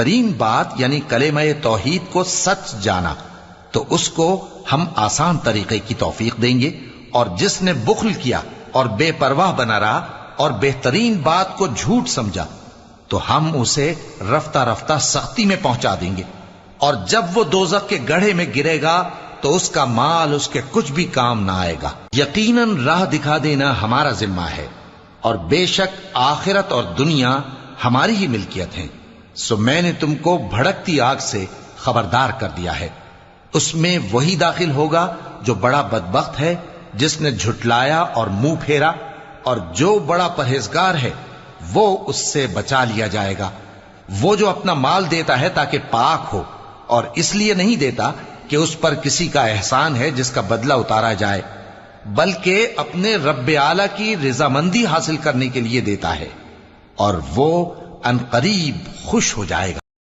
بہترین بات یعنی کلمہ توحید کو سچ جانا تو اس کو ہم آسان طریقے کی توفیق دیں گے، اور جس نے بخل کیا اور بے پرواہ بنا رہا اور بہترین بات کو جھوٹ سمجھا تو ہم اسے رفتہ رفتہ سختی میں پہنچا دیں گے، اور جب وہ دوزخ کے گڑھے میں گرے گا تو اس کا مال اس کے کچھ بھی کام نہ آئے گا۔ یقیناً راہ دکھا دینا ہمارا ذمہ ہے، اور بے شک آخرت اور دنیا ہماری ہی ملکیت ہیں، سو میں نے تم کو بھڑکتی آگ سے خبردار کر دیا ہے، اس میں وہی داخل ہوگا جو بڑا بدبخت ہے، جس نے جھٹلایا اور منہ پھیرا، اور جو بڑا پرہیزگار ہے وہ اس سے بچا لیا جائے گا۔ وہ جو اپنا مال دیتا ہے تاکہ پاک ہو، اور اس لیے نہیں دیتا کہ اس پر کسی کا احسان ہے جس کا بدلہ اتارا جائے، بلکہ اپنے رب اعلی کی رضامندی حاصل کرنے کے لیے دیتا ہے، اور وہ عنقریب خوش ہو جائے گا۔